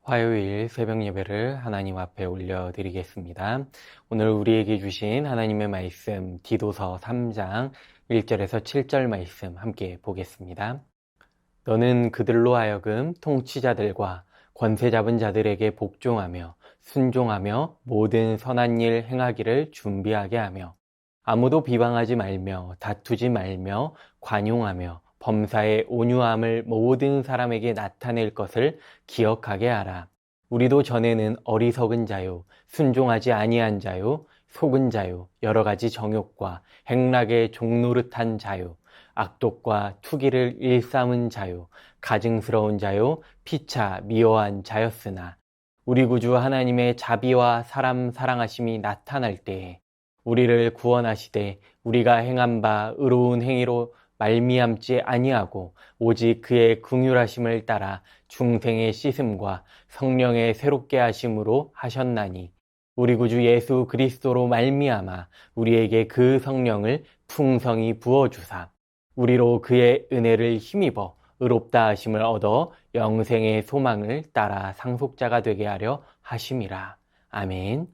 화요일 새벽 예배를 하나님 앞에 올려드리겠습니다. 오늘 우리에게 주신 하나님의 말씀 디도서 3장 1절에서 7절 말씀 함께 보겠습니다. 너는 그들로 하여금 통치자들과 권세 잡은 자들에게 복종하며 순종하며 모든 선한 일 행하기를 준비하게 하며 아무도 비방하지 말며 다투지 말며 관용하며 범사의 온유함을 모든 사람에게 나타낼 것을 기억하게 하라. 우리도 전에는 어리석은 자요, 순종하지 아니한 자요, 속은 자요, 여러 가지 정욕과 행락의 종노릇한 자요, 악독과 투기를 일삼은 자요, 가증스러운 자요, 피차 미워한 자였으나 우리 구주 하나님의 자비와 사람 사랑하심이 나타날 때에 우리를 구원하시되 우리가 행한 바 의로운 행위로 말미암지 아니하고 오직 그의 긍휼하심을 따라 중생의 씻음과 성령의 새롭게 하심으로 하셨나니 우리 구주 예수 그리스도로 말미암아 우리에게 그 성령을 풍성히 부어주사 우리로 그의 은혜를 힘입어 의롭다 하심을 얻어 영생의 소망을 따라 상속자가 되게 하려 하심이라. 아멘.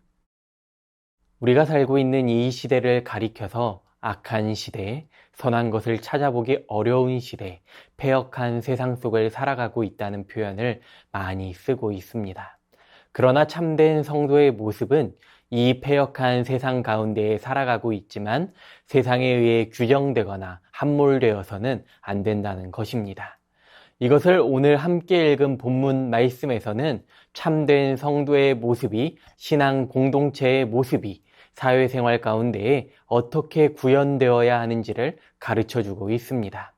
우리가 살고 있는 이 시대를 가리켜서 악한 시대, 선한 것을 찾아보기 어려운 시대, 패역한 세상 속을 살아가고 있다는 표현을 많이 쓰고 있습니다. 그러나 참된 성도의 모습은 이 패역한 세상 가운데에 살아가고 있지만 세상에 의해 규정되거나 함몰되어서는 안 된다는 것입니다. 이것을 오늘 함께 읽은 본문 말씀에서는 참된 성도의 모습이 신앙 공동체의 모습이 사회생활 가운데에 어떻게 구현되어야 하는지를 가르쳐주고 있습니다.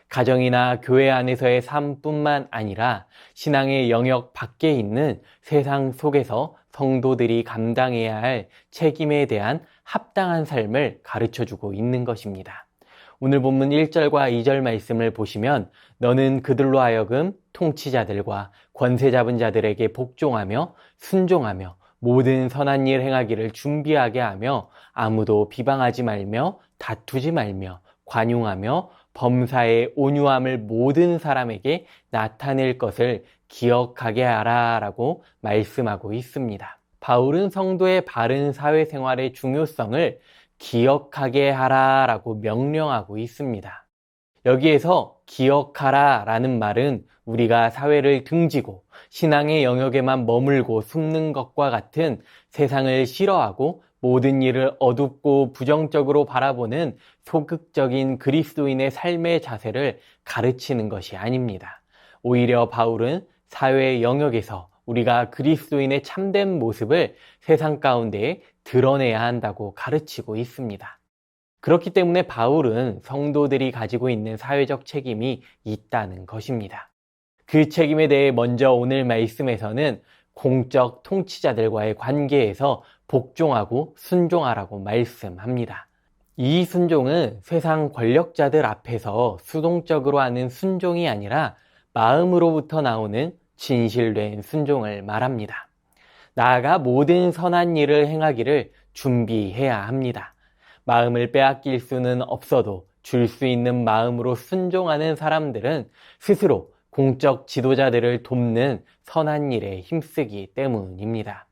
가정이나 교회 안에서의 삶뿐만 아니라 신앙의 영역 밖에 있는 세상 속에서 성도들이 감당해야 할 책임에 대한 합당한 삶을 가르쳐주고 있는 것입니다. 오늘 본문 1절과 2절 말씀을 보시면 너는 그들로 하여금 통치자들과 권세 잡은 자들에게 복종하며 순종하며 모든 선한 일 행하기를 준비하게 하며 아무도 비방하지 말며 다투지 말며 관용하며 범사의 온유함을 모든 사람에게 나타낼 것을 기억하게 하라 라고 말씀하고 있습니다. 바울은 성도의 바른 사회생활의 중요성을 기억하게 하라 라고 명령하고 있습니다. 여기에서 기억하라 라는 말은 우리가 사회를 등지고 신앙의 영역에만 머물고 숨는 것과 같은 세상을 싫어하고 모든 일을 어둡고 부정적으로 바라보는 소극적인 그리스도인의 삶의 자세를 가르치는 것이 아닙니다. 오히려 바울은 사회 영역에서 우리가 그리스도인의 참된 모습을 세상 가운데 드러내야 한다고 가르치고 있습니다. 그렇기 때문에 바울은 성도들이 가지고 있는 사회적 책임이 있다는 것입니다. 그 책임에 대해 먼저 오늘 말씀에서는 공적 통치자들과의 관계에서 복종하고 순종하라고 말씀합니다. 이 순종은 세상 권력자들 앞에서 수동적으로 하는 순종이 아니라 마음으로부터 나오는 진실된 순종을 말합니다. 나아가 모든 선한 일을 행하기를 준비해야 합니다. 마음을 빼앗길 수는 없어도 줄 수 있는 마음으로 순종하는 사람들은 스스로 공적 지도자들을 돕는 선한 일에 힘쓰기 때문입니다.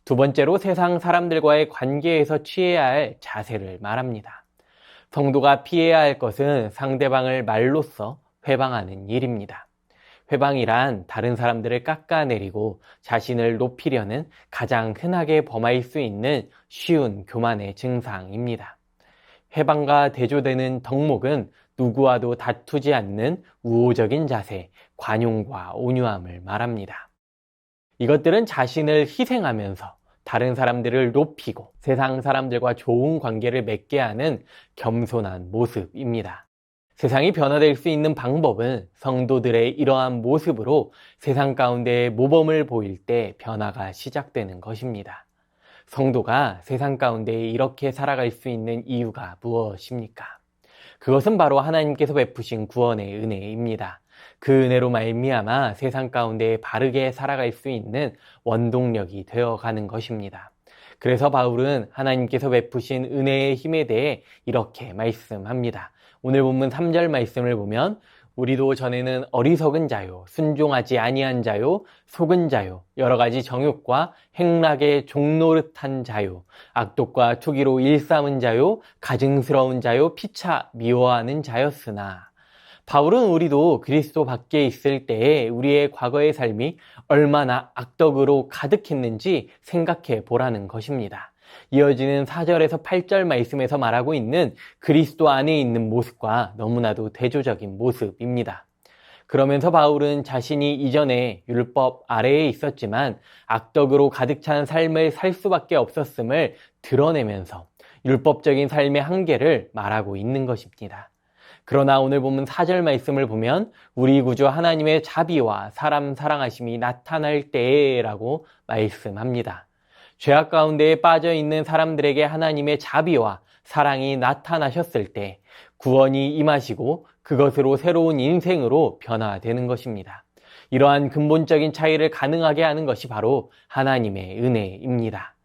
두 번째로 세상 사람들과의 관계에서 취해야 할 자세를 말합니다. 성도가 피해야 할 것은 상대방을 말로써 회방하는 일입니다. 회방이란 다른 사람들을 깎아내리고 자신을 높이려는 가장 흔하게 범할 수 있는 쉬운 교만의 증상입니다. 회방과 대조되는 덕목은 누구와도 다투지 않는 우호적인 자세, 관용과 온유함을 말합니다. 이것들은 자신을 희생하면서 다른 사람들을 높이고 세상 사람들과 좋은 관계를 맺게 하는 겸손한 모습입니다. 세상이 변화될 수 있는 방법은 성도들의 이러한 모습으로 세상 가운데 모범을 보일 때 변화가 시작되는 것입니다. 성도가 세상 가운데 이렇게 살아갈 수 있는 이유가 무엇입니까? 그것은 바로 하나님께서 베푸신 구원의 은혜입니다. 그 은혜로 말미암아 세상 가운데 바르게 살아갈 수 있는 원동력이 되어가는 것입니다. 그래서 바울은 하나님께서 베푸신 은혜의 힘에 대해 이렇게 말씀합니다. 오늘 본문 3절 말씀을 보면 우리도 전에는 어리석은 자요, 순종하지 아니한 자요, 속은 자요, 여러 가지 정욕과 행락의 종노릇한 자요, 악독과 투기로 일삼은 자요, 가증스러운 자요, 피차 미워하는 자였으나 바울은 우리도 그리스도 밖에 있을 때에 우리의 과거의 삶이 얼마나 악덕으로 가득했는지 생각해 보라는 것입니다. 이어지는 4절에서 8절 말씀에서 말하고 있는 그리스도 안에 있는 모습과 너무나도 대조적인 모습입니다. 그러면서 바울은 자신이 이전에 율법 아래에 있었지만 악덕으로 가득 찬 삶을 살 수밖에 없었음을 드러내면서 율법적인 삶의 한계를 말하고 있는 것입니다. 그러나 오늘 보면 4절 말씀을 보면 우리 구주 하나님의 자비와 사람 사랑하심이 나타날 때라고 말씀합니다. 죄악 가운데에 빠져 있는 사람들에게 하나님의 자비와 사랑이 나타나셨을 때 구원이 임하시고 그것으로 새로운 인생으로 변화되는 것입니다. 이러한 근본적인 차이를 가능하게 하는 것이 바로 하나님의 은혜입니다.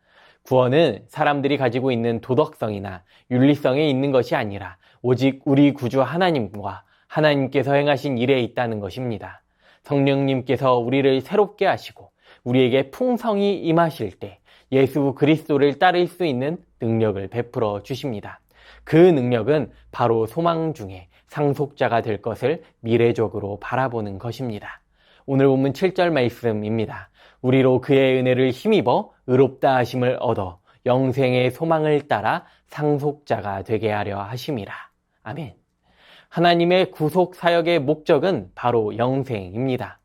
구원은 사람들이 가지고 있는 도덕성이나 윤리성에 있는 것이 아니라 오직 우리 구주 하나님과 하나님께서 행하신 일에 있다는 것입니다. 성령님께서 우리를 새롭게 하시고 우리에게 풍성히 임하실 때 예수 그리스도를 따를 수 있는 능력을 베풀어 주십니다. 그 능력은 바로 소망 중에 상속자가 될 것을 미래적으로 바라보는 것입니다. 오늘 본문 7절 말씀입니다. 우리로 그의 은혜를 힘입어 의롭다 하심을 얻어 영생의 소망을 따라 상속자가 되게 하려 하심이라. 아멘. 하나님의 구속 사역의 목적은 바로 영생입니다.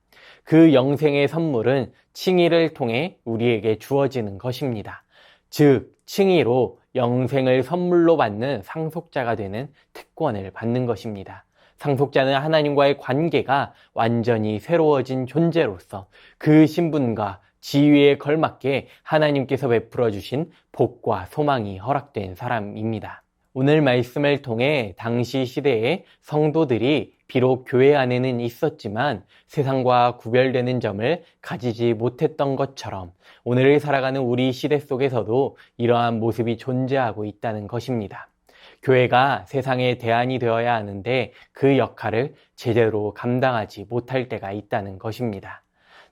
그 영생의 선물은 칭의를 통해 우리에게 주어지는 것입니다. 즉, 칭의로 영생을 선물로 받는 상속자가 되는 특권을 받는 것입니다. 상속자는 하나님과의 관계가 완전히 새로워진 존재로서 그 신분과 지위에 걸맞게 하나님께서 베풀어 주신 복과 소망이 허락된 사람입니다. 오늘 말씀을 통해 당시 시대의 성도들이 비록 교회 안에는 있었지만 세상과 구별되는 점을 가지지 못했던 것처럼 오늘을 살아가는 우리 시대 속에서도 이러한 모습이 존재하고 있다는 것입니다. 교회가 세상의 대안이 되어야 하는데 그 역할을 제대로 감당하지 못할 때가 있다는 것입니다.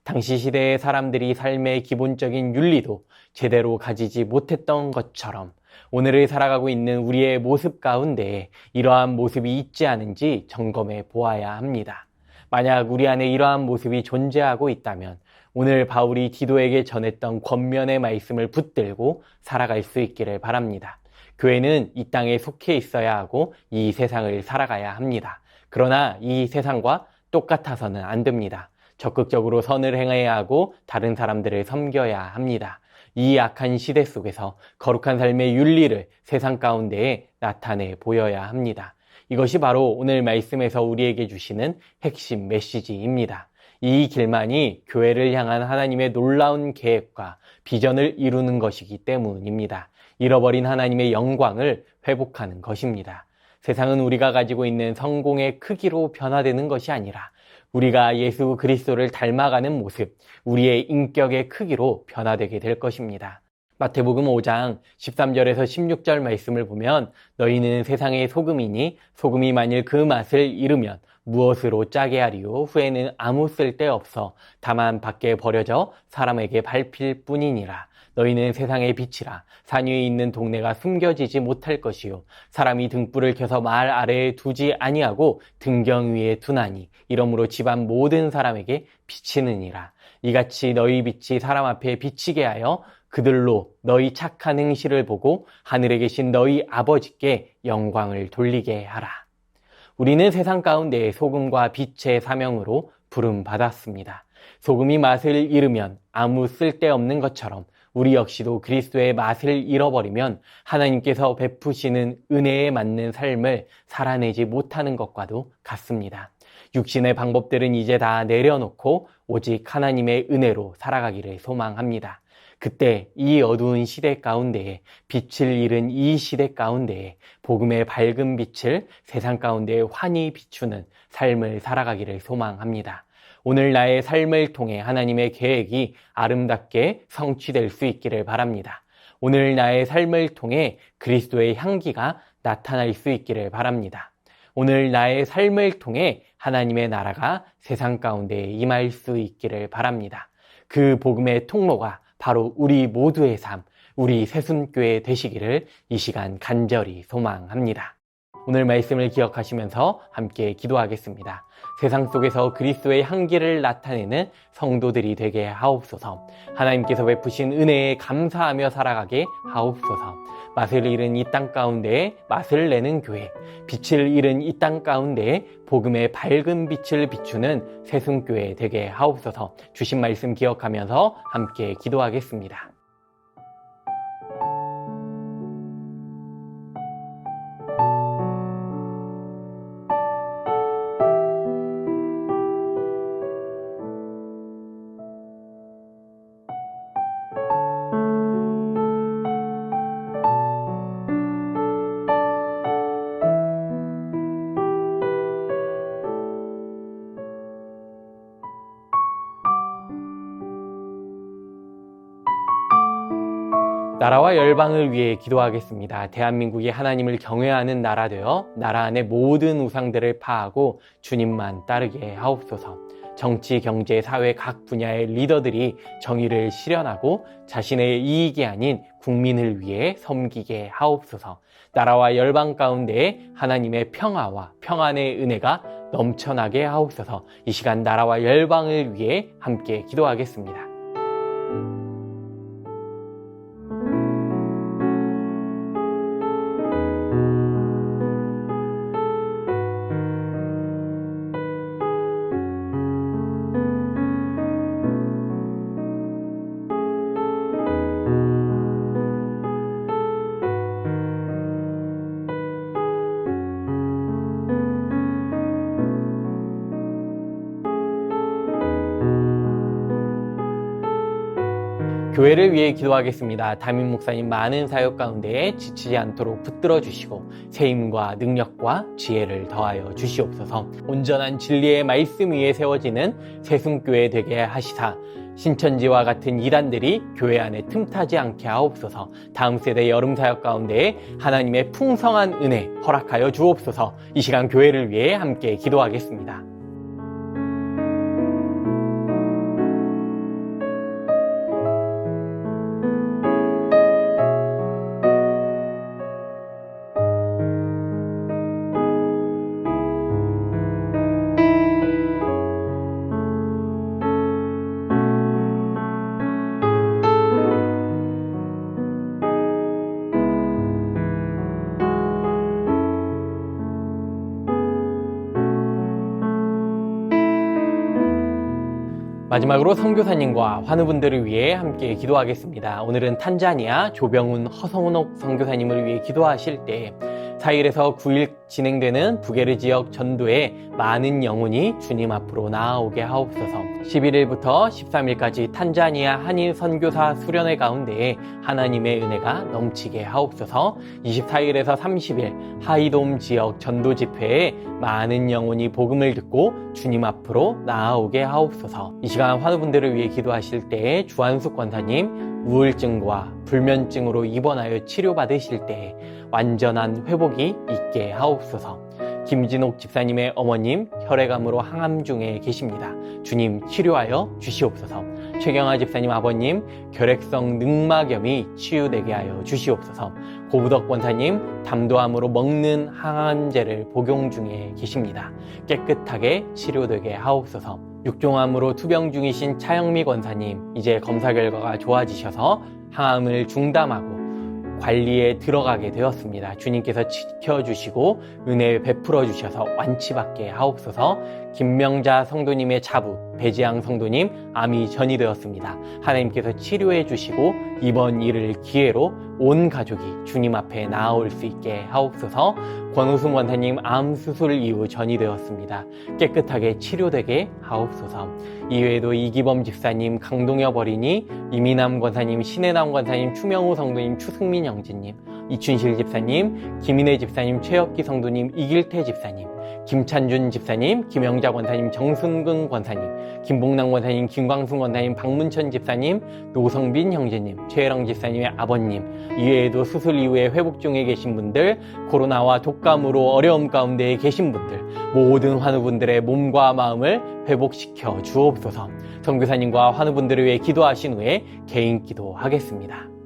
당시 시대의 사람들이 삶의 기본적인 윤리도 제대로 가지지 못했던 것처럼 오늘을 살아가고 있는 우리의 모습 가운데 이러한 모습이 있지 않은지 점검해 보아야 합니다. 만약 우리 안에 이러한 모습이 존재하고 있다면 오늘 바울이 디도에게 전했던 권면의 말씀을 붙들고 살아갈 수 있기를 바랍니다. 교회는 이 땅에 속해 있어야 하고 이 세상을 살아가야 합니다. 그러나 이 세상과 똑같아서는 안 됩니다. 적극적으로 선을 행해야 하고 다른 사람들을 섬겨야 합니다. 이 악한 시대 속에서 거룩한 삶의 윤리를 세상 가운데에 나타내 보여야 합니다. 이것이 바로 오늘 말씀에서 우리에게 주시는 핵심 메시지입니다. 이 길만이 교회를 향한 하나님의 놀라운 계획과 비전을 이루는 것이기 때문입니다. 잃어버린 하나님의 영광을 회복하는 것입니다. 세상은 우리가 가지고 있는 성공의 크기로 변화되는 것이 아니라 우리가 예수 그리스도를 닮아가는 모습, 우리의 인격의 크기로 변화되게 될 것입니다. 마태복음 5장 13절에서 16절 말씀을 보면 너희는 세상의 소금이니 소금이 만일 그 맛을 잃으면 무엇으로 짜게 하리요? 후에는 아무 쓸데없어 다만 밖에 버려져 사람에게 밟힐 뿐이니라. 너희는 세상의 빛이라. 산 위에 있는 동네가 숨겨지지 못할 것이요 사람이 등불을 켜서 말 아래에 두지 아니하고 등경 위에 두나니 이러므로 집안 모든 사람에게 비치느니라. 이같이 너희 빛이 사람 앞에 비치게 하여 그들로 너희 착한 행실을 보고 하늘에 계신 너희 아버지께 영광을 돌리게 하라. 우리는 세상 가운데 소금과 빛의 사명으로 부름받았습니다. 소금이 맛을 잃으면 아무 쓸데없는 것처럼 우리 역시도 그리스도의 맛을 잃어버리면 하나님께서 베푸시는 은혜에 맞는 삶을 살아내지 못하는 것과도 같습니다. 육신의 방법들은 이제 다 내려놓고 오직 하나님의 은혜로 살아가기를 소망합니다. 그때 이 어두운 시대 가운데에 빛을 잃은 이 시대 가운데에 복음의 밝은 빛을 세상 가운데에 환히 비추는 삶을 살아가기를 소망합니다. 오늘 나의 삶을 통해 하나님의 계획이 아름답게 성취될 수 있기를 바랍니다. 오늘 나의 삶을 통해 그리스도의 향기가 나타날 수 있기를 바랍니다. 오늘 나의 삶을 통해 하나님의 나라가 세상 가운데 임할 수 있기를 바랍니다. 그 복음의 통로가 바로 우리 모두의 삶, 우리 새순교회 되시기를 이 시간 간절히 소망합니다. 오늘 말씀을 기억하시면서 함께 기도하겠습니다. 세상 속에서 그리스도의 향기를 나타내는 성도들이 되게 하옵소서. 하나님께서 베푸신 은혜에 감사하며 살아가게 하옵소서. 맛을 잃은 이 땅 가운데 맛을 내는 교회, 빛을 잃은 이 땅 가운데 복음의 밝은 빛을 비추는 새순교회 되게 하옵소서. 주신 말씀 기억하면서 함께 기도하겠습니다. 나라와 열방을 위해 기도하겠습니다. 대한민국이 하나님을 경외하는 나라 되어 나라 안의 모든 우상들을 파하고 주님만 따르게 하옵소서. 정치, 경제, 사회 각 분야의 리더들이 정의를 실현하고 자신의 이익이 아닌 국민을 위해 섬기게 하옵소서. 나라와 열방 가운데 하나님의 평화와 평안의 은혜가 넘쳐나게 하옵소서. 이 시간 나라와 열방을 위해 함께 기도하겠습니다. 교회를 위해 기도하겠습니다. 담임 목사님 많은 사역 가운데 지치지 않도록 붙들어 주시고 새 힘과 능력과 지혜를 더하여 주시옵소서. 온전한 진리의 말씀 위에 세워지는 새순교회 되게 하시사 신천지와 같은 이단들이 교회 안에 틈타지 않게 하옵소서. 다음 세대 여름 사역 가운데 하나님의 풍성한 은혜 허락하여 주옵소서. 이 시간 교회를 위해 함께 기도하겠습니다. 마지막으로 선교사님과 환우분들을 위해 함께 기도하겠습니다. 오늘은 탄자니아 조병훈 허성훈옥 선교사님을 위해 기도하실 때 4일에서 9일 진행되는 부게르 지역 전도에 많은 영혼이 주님 앞으로 나아오게 하옵소서. 11일부터 13일까지 탄자니아 한인 선교사 수련회 가운데 하나님의 은혜가 넘치게 하옵소서. 24일에서 30일 하이돔 지역 전도 집회에 많은 영혼이 복음을 듣고 주님 앞으로 나아오게 하옵소서. 이 시간 환우분들을 위해 기도하실 때 주한숙 권사님 우울증과 불면증으로 입원하여 치료받으실 때 완전한 회복이 있게 하옵소서. 김진옥 집사님의 어머님 혈액암으로 항암 중에 계십니다. 주님 치료하여 주시옵소서. 최경아 집사님 아버님 결핵성 늑막염이 치유되게 하여 주시옵소서. 고부덕 권사님 담도암으로 먹는 항암제를 복용 중에 계십니다. 깨끗하게 치료되게 하옵소서. 육종암으로 투병 중이신 차영미 권사님 이제 검사 결과가 좋아지셔서 항암을 중단하고 관리에 들어가게 되었습니다. 주님께서 지켜주시고 은혜 베풀어 주셔서 완치받게 하옵소서. 김명자 성도님의 자부 배지양 성도님 암이 전이되었습니다. 하나님께서 치료해 주시고 이번 일을 기회로 온 가족이 주님 앞에 나아올 수 있게 하옵소서. 권우승 원사님 암 수술 이후 전이되었습니다. 깨끗하게 치료되게 하옵소서. 이외에도 이기범 집사님, 강동엽 어린이, 이민남 권사님, 신혜남 권사님, 추명호 성도님, 추승민 형제님, 이춘실 집사님, 김인혜 집사님, 최혁기 성도님, 이길태 집사님, 김찬준 집사님, 김영자 권사님, 정순근 권사님, 김봉남 권사님, 김광순 권사님, 박문천 집사님, 노성빈 형제님, 최혜랑 집사님의 아버님, 이외에도 수술 이후에 회복 중에 계신 분들, 코로나와 독감으로 어려움 가운데 계신 분들, 모든 환우분들의 몸과 마음을 회복시켜 주옵소서. 선교사님과 환우분들을 위해 기도하신 후에 개인 기도하겠습니다.